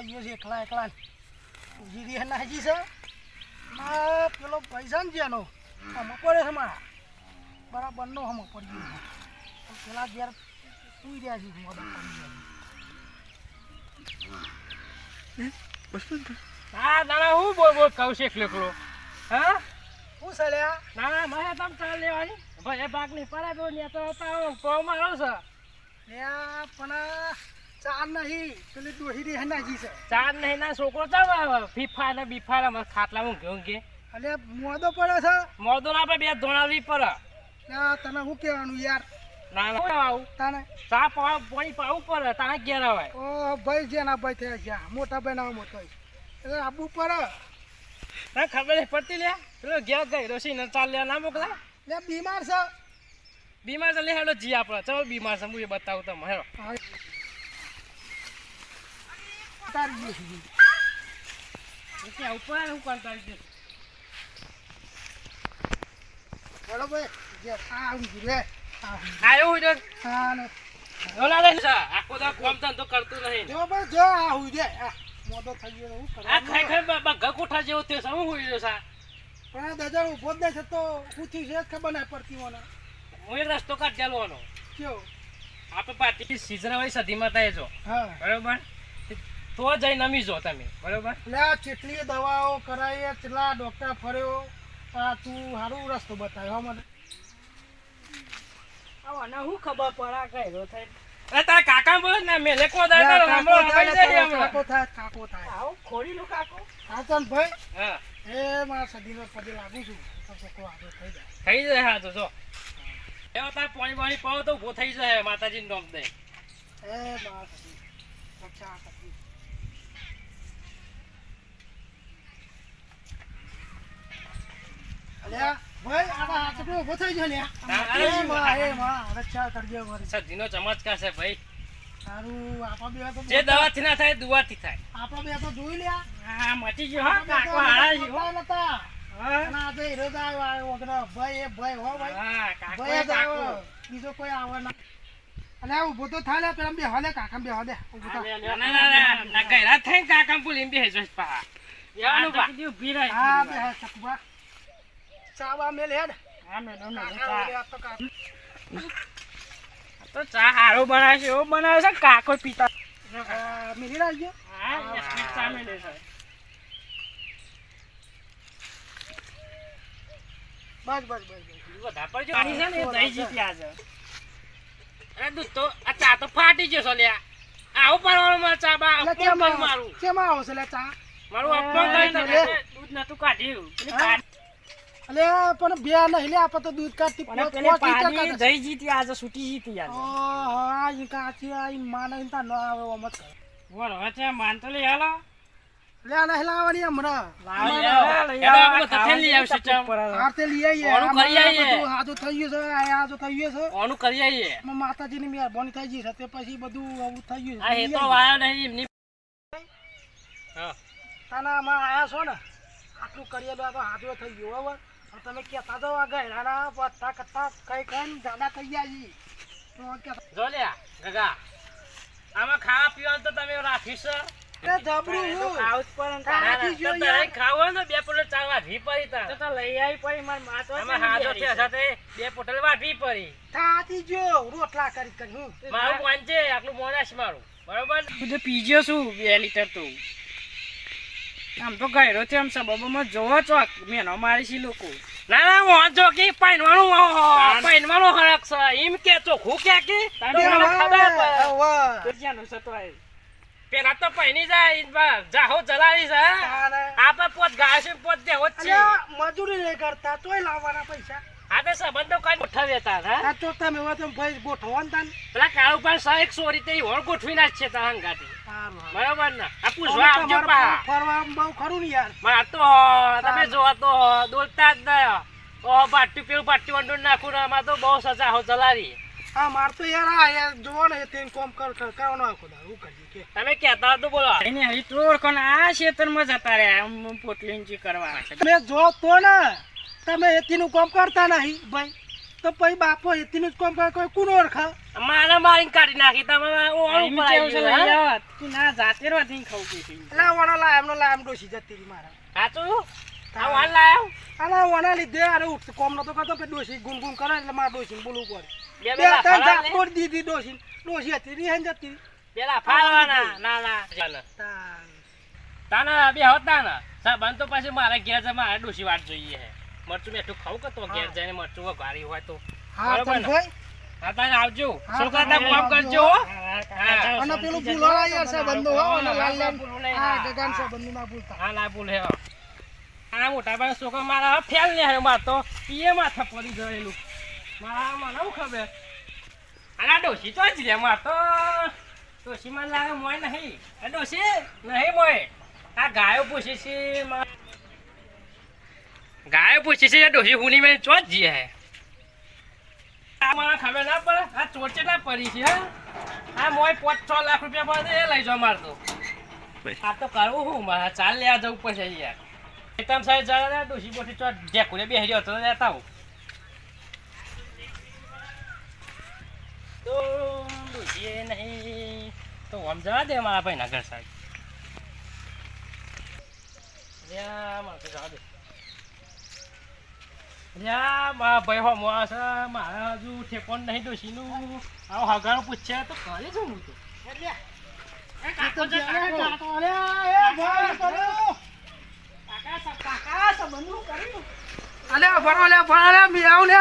ગયો છે એકલા એકલા જીરી નાખી છે ના પેલો પૈસા ને જેનો આમાં પડે છે મારા બરાબરનો આમાં પડી ગયો છે પેલા ઘેર સુઈ રહ્યા છે મોડા પડી ગયા હા દાદા હું બોલ કહું છે એકલો હા હું સળ્યા ના મારે તમ ચાલ લેવાની ભાઈ ભાગ નહીં પડે તો ને તો પાવ મારો છે લ્યા પણ ચાર નહીં પેલી દોહી રહી નાખી છે ચાર નહીં ના છોકરો ચાલ ફીફા ને બીફા ને ખાટલામાં ઘઉં કે અને મોદો પડે છે મોદો ના આપણે બે ધોણાવી પડે લ્યા તને શું કહેવાનું યાર ના ના આવું તને ચા પાણી પાવું પડે તાણે ઘેર આવે ઓ ભાઈ જેના ભાઈ થયા છે મોટા ભાઈ ના મોટો એટલે આબુ પડે ના ખબર નહીં પડતી લે પેલો ઘેર ગઈ રોશી ને ચાલ લે ના મોકલા લે બીમાર છે બીમાર છે લે હેડો જી આપણે ચલો બીમાર છે હું એ બતાવું તમને હેડો તારી ગઈ ત્યાં ઉપર હું કરતા બરોબર જે આવી ગયું રે આવ્યો હોય તો હા ને ઓલા લે આખો તો કામ ધંધો કરતું નહીં જો ભાઈ જો આ હોય રે મોદો થઈ ગયો હું આ કરવા ખાઈ ખાઈ બગા કોઠા જેવો તે શું હોય રહ્યો સા પણ આ દાદા ઉભો જ નહીં થતો પૂછી છે ખબર નહીં પડતી મને હું એ રસ્તો કાઢ ચાલવાનો કયો આપણે પાર્ટી સીઝન હોય સદીમાં થાય જો હા બરોબર તો જઈ નમી જો તમે બરોબર એટલે આ કેટલી દવાઓ કરાવી કેટલા ડોક્ટર ફર્યો આ તું સારું રસ્તો બતાવ્યો મને આવાને હું ખબર પડા કઈ થાય અરે તારા કાકા બોલ ને મેલે કો દાડો હમણો આવી જાય કાકો થાય આવો ખોડી લો કાકો હાચન ભાઈ હા એ મારા સદીનો પદે લાગુ છું તો છોકરો આગળ થઈ જાય થઈ જાય હા તો જો એવો તાર પાણી પાવ તો ઉભો થઈ જાય માતાજીનું નામ દે એ મારા સદી રક્ષા કરતી અલ્યા ભાઈ આના હાથ પર ઉભો થઈ ગયો લ્યા એ માં રક્ષા કરજો મારી સદીનો ચમત્કાર છે ભાઈ સારું આપા બે તો જે દવાથી ના થાય દુવાથી થાય આપા બે તો જોઈ લ્યા હા મટી ગયો હા કાકો હારા ગયો નતા હા અને આજે હીરો જ આવ્યો વગર ભાઈ એ ભાઈ હો ભાઈ હા કાકો ભાઈ જ કાકો આવ્યો બીજો કોઈ આવે ના અલ્યા ઉભો તો થાય લે પેલા બે હાલે કાકા બે હાલે ઉભો તો ના ગયરા થઈ કાકા બોલી બે જસ પા યાનું બા ઉભી રહી હા બે હા ચકવા ચાવા મેલ હેડ હા મે તો કાકા તો ચા હારો બનાવે છે એવો બનાવે છે કાકો પીતા મેલી રાખજો હા ચા મે લે છે બસ બધા પર જો આની છે ને દહીં જીત્યા છે અરે દૂધ તો આ ચા તો ફાટી ગયો છે લ્યા આવું પરવાનું માં ચા બા અપમાન મારું કેમાં આવશે લે ચા મારું અપમાન કરી તમે દૂધ નતું કાઢ્યું અલ્યા પણ બે નહીં લે આપે તો દૂધ કાઢતી દહીં જીતી આજે છૂટી જીતી આજે હા ઈ કાચી આ ઈ માને તા ન આવે મત બોલ હવે માન તો લઈ હાલો લે આ નહીં લાવવાની હમણાં આરતે લઈ આવીએ ઓનું કરી આવીએ હાજુ થઈ ગયું છે આ હાજુ થઈ ગયું છે ઓનું કરી આવીએ માતાજીની મહેરબાની થઈ ગઈ છે તે પછી બધું આવું થઈ ગયું આ એ તો વાયો નહીં એમની હા તાના માં આયા છો ને આટલું કરીએ તો હાજુ થઈ ગયું હવે તમે કહેતા તો આ ગયરાના પત્તા કત્તા કઈ કઈ જાડા થઈ ગયા છે જો લ્યા ગગા આમાં ખાવા પીવાનું તો તમે રાખીશ જબરું હું ખાવું ને બે પોટલ ચા વાઢવી પડી તા લઈ આવી પડી મારી બે પોટલ વાઢવી પડી થાતી જો રોટલા કરી કરી હું મારું કોણ છે આટલું મોનાશ મારું બરોબર તું પીજો છું 2 લીટર તું આમ તો ગયરો છે આમ સબબમાં જોવો ચોક મેનો મારી છે લોકો ના ના વાંચો કે પૈનવાનું હરક છે એમ કે ચોખ્ખું કે ખબર પડે પેલા તો પૈની જાય જાહો જલાવી છે આપે પોત ગાય છે પોત દેવો જ છે મજૂરી નહીં કરતા તોય લાવવાના પૈસા આ તો સંબંધો કઈ ગોઠવ્યા તા આ તો તમે હવે તો ભાઈ ગોઠવવાનું તા પેલા કાળુ પર 100 સોરી તે હોળ ગોઠવી નાખશે તા હંગાતી બરાબર ને આ પૂછવા આવજો પા ફરવા બહુ ખરું ને યાર માર તો તમે જોવા તો દોલતા જ નયો ઓ બાટી પેલું બાટી વંડો નાખું આમાં તો બહુ સજા હો જલારી હા માર તો યાર જોવો ને તે કોમ કરવાનો આખો દાર હું કરી કે તમે કહેતા તો બોલો એને હરી તોડ કોણ આ ક્ષેત્રમાં જતા રહ્યા પોટલીંજી કરવા મેં જો તો ને તમે એતીનું કામ કરતા નહીં ભાઈ તો પછી બાપો એતીનું જ કામ કરે કોઈ કોણ ઓળખે મારા મારીને કાઢી નાખી તમે એમ કેવું છે લઈ આવત તું ના જાતે રોધી ખાવ કે છે એટલે વણા લાયમ ડોસી જતી રહી મારા સાચું આ વાન લાયો આના વણા લીધે અરે ઉઠ કોમ નતો કરતો કે ડોસી ગુનગુન કરે એટલે મારા ડોસીને બોલવું પડે બે બે ત્રણ ફાળવા ઝાપટ દીધી ડોસી હતી રહી જતી રહી. પેલા ફાળવાના ના તાન. તાના બે હોતા ને સાબન તો પછી મારા ઘેર જમા મારે ડોસી વાત જોઈએ હે મરચું મેઠું ખાવું કે તો ઘેર જઈને મરચું વઘારી હોય તો હા બરોબર ને? તનભાઈ હા તાને આવજો હા, છોકરા તાને કામ કરજો હો હા. અને પેલું ભૂલાવા યાર છે બંધો હો અને લાલ લાલ ભૂલું નહીં, હા હા, ગગન છે હા. બંધુ ના ભૂલતા હા ના ભૂલ હે હો. આ મોટા ભાઈ છોકરા મારા ફેલ ને હે માર તો એ માથા પડી ગયેલું મારા મને શું ખબર આ ડોસી તો જ રે માર તો ડોસી માં લાગે મોય નહીં આ ડોસી નહીં મોય આ ગાયો પૂછી છે ગાયો પૂછી છે ડોસી હુની મેં ચો જ જીએ હે આ મને ખબર ના પડે આ ચોર ચેટલા પડી છે હે આ મોય 5-6 લાખ રૂપિયા પડે એ લઈ જાઓ માર તો આ તો કરવું હું મારા ચાલ લેવા જવું પડશે યાર એકદમ સાહેબ જરા ડોસી બોસી ચો જેકુને બેહી રહ્યો તો લેતા આવું તો ડોસી નહીં તો આમ જવા દે મારા ભાઈના ઘર સાહેબ લ્યા મારે તો જવા દે લ્યા મારા ભાઈ હો મોવા છે મારા હજુ ઠેકોન નહીં ડોસીનું આવો હગાનું પૂછે તો કરે છું હું તો તો જ્યારે કાકો અલ્યા એ ભાઈ કરો કાકા સબ બંધુ કર્યું અલ્યા ભણો લે મે આવ લે